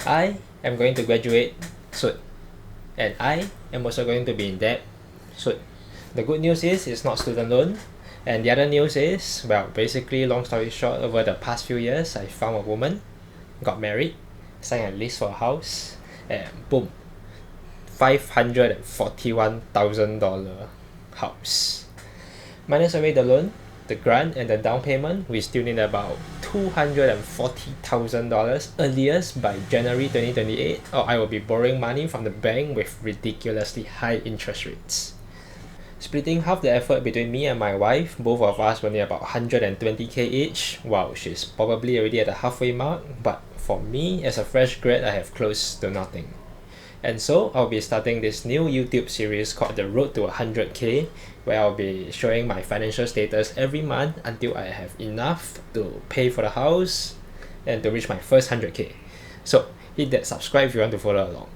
I am going to graduate soon, and I am also going to be in debt soon. The good news is it's not student loan, and the other news is, well, basically, long story short, over the past few years, I found a woman, got married, signed a lease for a house, and boom, $541,000 house. Minus away the loan, the grant, and the down payment, we still need about $240,000 earliest by January 2028, or I will be borrowing money from the bank with ridiculously high interest rates. Splitting half the effort between me and my wife, both of us will need about 120k each. Wow, she's probably already at the halfway mark, but for me, as a fresh grad, I have close to nothing. And so I'll be starting this new YouTube series called The Road to 100k, where I'll be showing my financial status every month until I have enough to pay for the house and to reach my first 100k. So hit that subscribe if you want to follow along.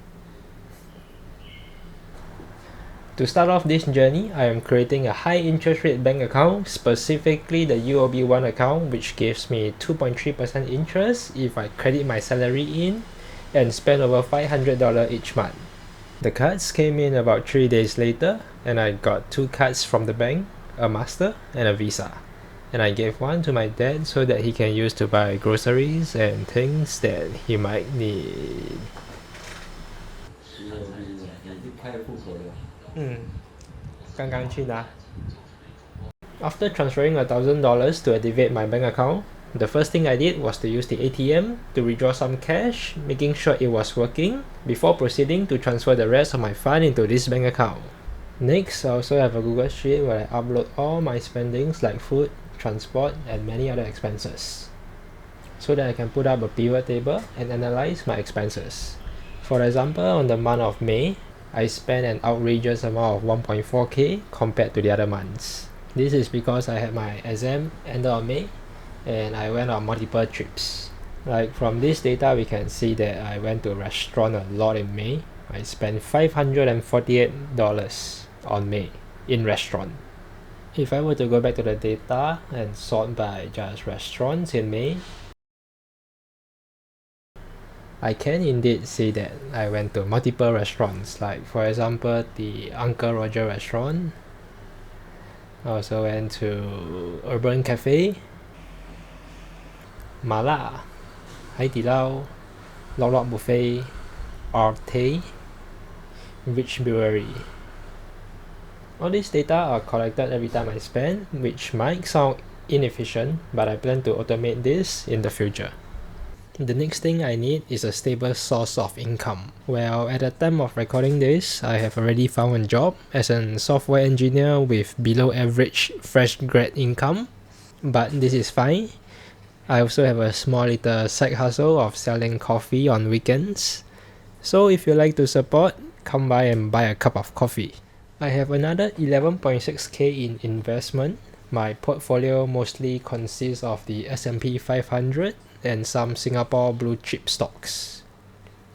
To start off this journey, I am creating a high interest rate bank account, specifically the UOB One account, which gives me 2.3% interest if I credit my salary in and spend over $500 each month. The cards came in about 3 days later, and I got 2 cards from the bank, a Master and a Visa. And I gave one to my dad so that he can use to buy groceries and things that he might need. 刚刚去拿. After transferring $1,000 to activate my bank account, the first thing I did was to use the ATM to withdraw some cash, making sure it was working, before proceeding to transfer the rest of my fund into this bank account. Next, I also have a Google Sheet where I upload all my spendings like food, transport, and many other expenses, so that I can put up a pivot table and analyze my expenses. For example, on the month of May, I spent an outrageous amount of 1.4k compared to the other months. This is because I had my exam ended on May, and I went on multiple trips. Like from this data, we can see that I went to a restaurant a lot in May. I spent $548 on May in restaurant. If I were to go back to the data and sort by just restaurants in May, I can indeed see that I went to multiple restaurants, like for example the Uncle Roger restaurant. I also went to Urban Cafe, Mala, Haidilao, Lok Lok Buffet, Arte, Rich Brewery. All these data are collected every time I spend, which might sound inefficient, but I plan to automate this in the future. The next thing I need is a stable source of income. Well, at the time of recording this, I have already found a job as a software engineer with below average fresh grad income, but this is fine. I also have a small little side hustle of selling coffee on weekends. So if you like to support, come by and buy a cup of coffee. I have another 11.6k in investment. My portfolio mostly consists of the S&P 500 and some Singapore blue chip stocks.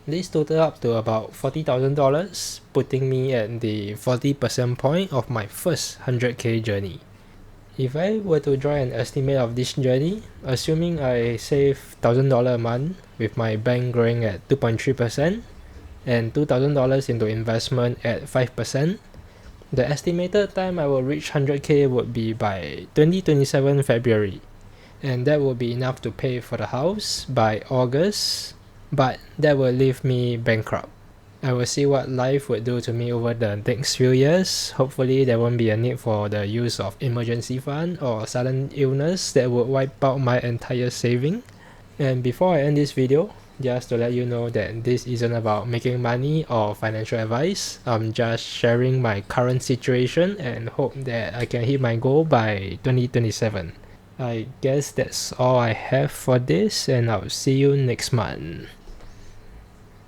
This total up to about $40,000, putting me at the 40% point of my first 100k journey. If I were to draw an estimate of this journey, assuming I save $1,000 a month with my bank growing at 2.3% and $2,000 into investment at 5%, the estimated time I will reach 100k would be by 2027 February. And that will be enough to pay for the house by August, but that will leave me bankrupt. I will see what life would do to me over the next few years. Hopefully there won't be a need for the use of emergency fund or sudden illness that would wipe out my entire saving. And before I end this video, just to let you know that this isn't about making money or financial advice. I'm just sharing my current situation and hope that I can hit my goal by 2027. I guess that's all I have for this, and I'll see you next month.